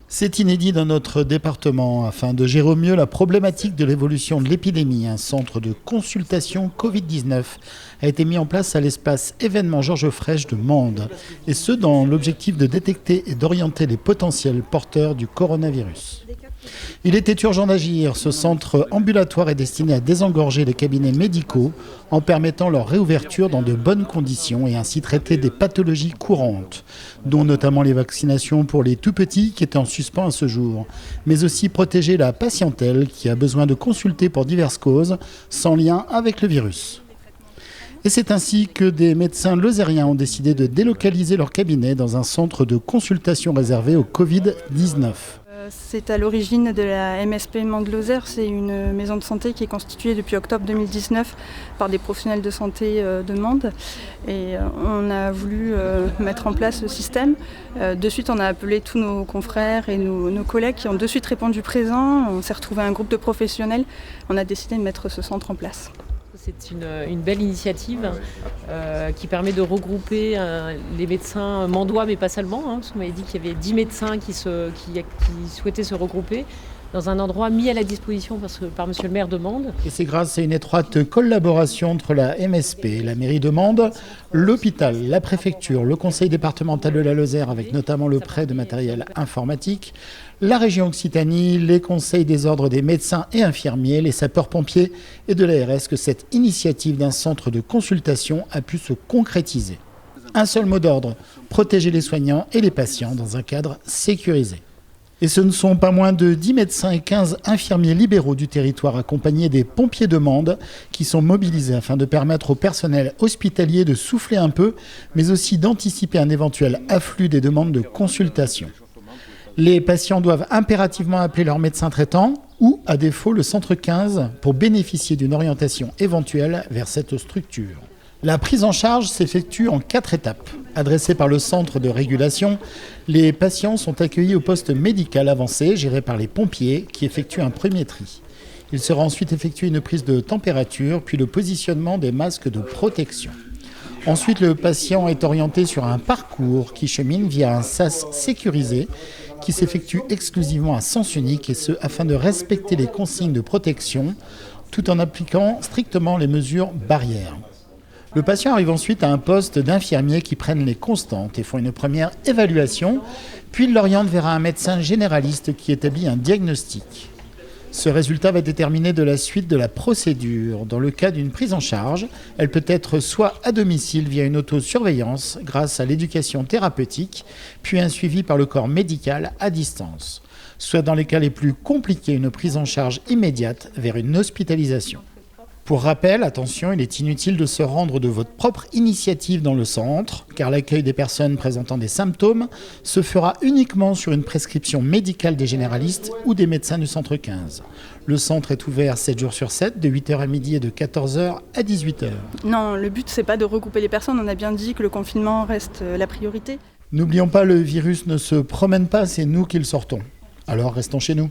C'est inédit dans notre département. Afin de gérer au mieux la problématique de l'évolution de l'épidémie, un centre de consultation Covid-19 a été mis en place à l'espace événement Georges Frêche de Mende. Et ce, dans l'objectif de détecter et d'orienter les potentiels porteurs du coronavirus. Il était urgent d'agir. Ce centre ambulatoire est destiné à désengorger les cabinets médicaux en permettant leur réouverture dans de bonnes conditions et ainsi traiter des pathologies courantes, dont notamment les vaccinations pour les tout-petits qui étaient en suspens à ce jour, mais aussi protéger la patientèle qui a besoin de consulter pour diverses causes sans lien avec le virus. Et c'est ainsi que des médecins lozériens ont décidé de délocaliser leur cabinet dans un centre de consultation réservé au Covid-19. C'est à l'origine de la MSP Mende-Lozère. C'est une maison de santé qui est constituée depuis octobre 2019 par des professionnels de santé de Mende. Et on a voulu mettre en place ce système. De suite, on a appelé tous nos confrères et nos collègues qui ont de suite répondu présent. On s'est retrouvé un groupe de professionnels. On a décidé de mettre ce centre en place. C'est une belle initiative qui permet de regrouper les médecins mendois, mais pas seulement, parce qu'on m'avait dit qu'il y avait 10 médecins qui souhaitaient se regrouper dans un endroit mis à la disposition par monsieur le maire de Mende. Et c'est grâce à une étroite collaboration entre la MSP, la mairie de Mende, l'hôpital, la préfecture, le conseil départemental de la Lozère, avec notamment le prêt de matériel informatique, la région Occitanie, les conseils des ordres des médecins et infirmiers, les sapeurs-pompiers et de l'ARS que cette initiative d'un centre de consultation a pu se concrétiser. Un seul mot d'ordre, protéger les soignants et les patients dans un cadre sécurisé. Et ce ne sont pas moins de 10 médecins et 15 infirmiers libéraux du territoire accompagnés des pompiers de Mende qui sont mobilisés afin de permettre au personnel hospitalier de souffler un peu, mais aussi d'anticiper un éventuel afflux des demandes de consultation. Les patients doivent impérativement appeler leur médecin traitant ou, à défaut, le centre 15 pour bénéficier d'une orientation éventuelle vers cette structure. La prise en charge s'effectue en 4 étapes. Adressés par le centre de régulation, les patients sont accueillis au poste médical avancé géré par les pompiers qui effectuent un premier tri. Il sera ensuite effectué une prise de température puis le positionnement des masques de protection. Ensuite, le patient est orienté sur un parcours qui chemine via un sas sécurisé qui s'effectue exclusivement à sens unique et ce afin de respecter les consignes de protection tout en appliquant strictement les mesures barrières. Le patient arrive ensuite à un poste d'infirmiers qui prennent les constantes et font une première évaluation, puis l'orientent vers un médecin généraliste qui établit un diagnostic. Ce résultat va déterminer de la suite de la procédure. Dans le cas d'une prise en charge, elle peut être soit à domicile via une autosurveillance grâce à l'éducation thérapeutique, puis un suivi par le corps médical à distance, soit dans les cas les plus compliqués, une prise en charge immédiate vers une hospitalisation. Pour rappel, attention, il est inutile de se rendre de votre propre initiative dans le centre, car l'accueil des personnes présentant des symptômes se fera uniquement sur une prescription médicale des généralistes ou des médecins du centre 15. Le centre est ouvert 7 jours sur 7, de 8h à midi et de 14h à 18h. Non, le but, c'est pas de regrouper les personnes. On a bien dit que le confinement reste la priorité. N'oublions pas, le virus ne se promène pas, c'est nous qui le sortons. Alors restons chez nous.